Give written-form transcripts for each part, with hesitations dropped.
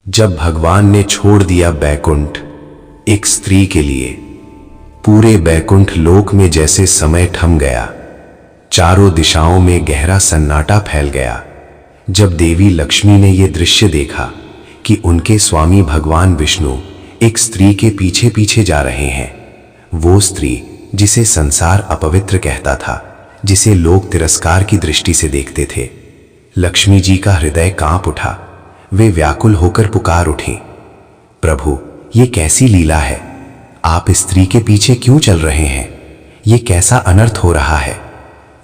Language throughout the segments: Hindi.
जब भगवान ने छोड़ दिया बैकुंठ एक स्त्री के लिए, पूरे बैकुंठ लोक में जैसे समय थम गया। चारों दिशाओं में गहरा सन्नाटा फैल गया। जब देवी लक्ष्मी ने यह दृश्य देखा कि उनके स्वामी भगवान विष्णु एक स्त्री के पीछे पीछे जा रहे हैं, वो स्त्री जिसे संसार अपवित्र कहता था, जिसे लोग तिरस्कार की दृष्टि से देखते थे, लक्ष्मी जी का हृदय कांप उठा। वे व्याकुल होकर पुकार उठी, प्रभु ये कैसी लीला है? आप इस स्त्री के पीछे क्यों चल रहे हैं? ये कैसा अनर्थ हो रहा है?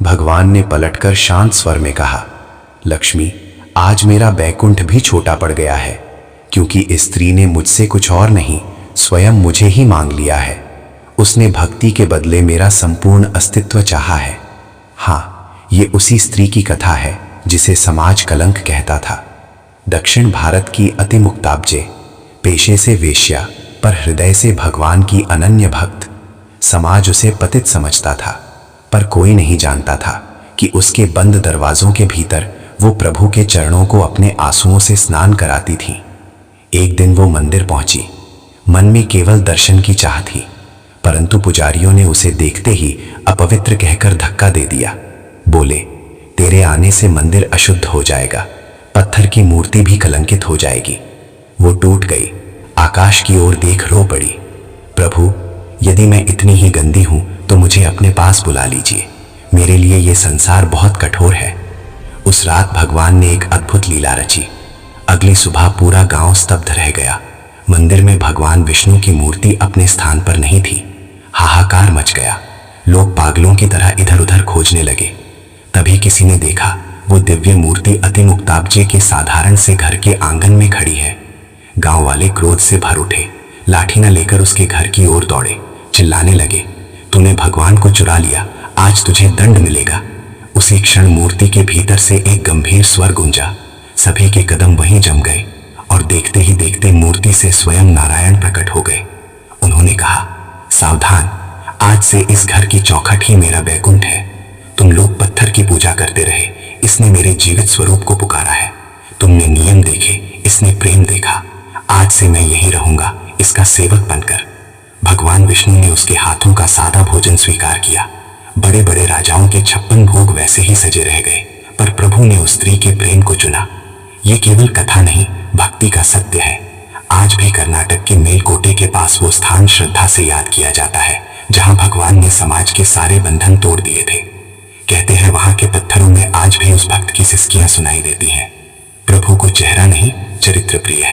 भगवान ने पलटकर शांत स्वर में कहा, लक्ष्मी आज मेरा बैकुंठ भी छोटा पड़ गया है, क्योंकि इस स्त्री ने मुझसे कुछ और नहीं, स्वयं मुझे ही मांग लिया है। उसने भक्ति के बदले मेरा संपूर्ण अस्तित्व चाहा है। हाँ, ये उसी स्त्री की कथा है जिसे समाज कलंक कहता था। दक्षिण भारत की अति मुक्ताब्जे, पेशे से वेश्या पर हृदय से भगवान की अनन्य भक्त। समाज उसे पतित समझता था, पर कोई नहीं जानता था कि उसके बंद दरवाजों के भीतर वो प्रभु के चरणों को अपने आंसुओं से स्नान कराती थी। एक दिन वो मंदिर पहुंची। मन में केवल दर्शन की चाह थी, परंतु पुजारियों ने उसे देखते ही अपवित्र कहकर धक्का दे दिया। बोले, तेरे आने से मंदिर अशुद्ध हो जाएगा, पत्थर की मूर्ति भी कलंकित हो जाएगी। वो टूट गई, आकाश की ओर देख रो पड़ी, प्रभु यदि मैं इतनी ही गंदी हूं तो मुझे अपने पास बुला लीजिए, मेरे लिए ये संसार बहुत कठोर है। उस रात भगवान ने एक अद्भुत लीला रची। अगली सुबह पूरा गांव स्तब्ध रह गया। मंदिर में भगवान विष्णु की मूर्ति अपने स्थान पर नहीं थी। हाहाकार मच गया। लोग पागलों की तरह इधर उधर खोजने लगे। तभी किसी ने देखा, वो दिव्य मूर्ति अति मुक्ताब्जे के साधारण से घर के आंगन में खड़ी है। गांव वाले क्रोध से भर उठे, लाठी न लेकर उसके घर की ओर दौड़े, चिल्लाने लगे, तूने भगवान को चुरा लिया, आज तुझे दंड मिलेगा। उसी क्षण मूर्ति के भीतर से एक गंभीर स्वर गूंजा। सभी के कदम वहीं जम गए और देखते ही देखते मूर्ति से स्वयं नारायण प्रकट हो गए। उन्होंने कहा, सावधान, आज से इस घर की चौखट ही मेरा बैकुंठ है। तुम लोग पत्थर की पूजा करते रहे, इसने मेरे जीवित स्वरूप को पुकारा है। तुमने नियम देखे, इसने प्रेम देखा। आज से मैं यही रहूंगा, इसका सेवक बनकर। भगवान विष्णु ने उसके हाथों का सादा भोजन स्वीकार किया। बड़े बड़े राजाओं के 56 भोग वैसे ही सजे रह गए, पर प्रभु ने उस स्त्री के प्रेम को चुना। ये केवल कथा नहीं, भक्ति का सत्य है। आज भी कर्नाटक के मेलकोटे के पास वो स्थान श्रद्धा से याद किया जाता है, जहां भगवान ने समाज के सारे बंधन तोड़ दिए थे। कहते हैं वहां के पत्थरों में आज भी उस भक्त की सिसकियां सुनाई देती हैं। प्रभु को चेहरा नहीं, चरित्र प्रिय है।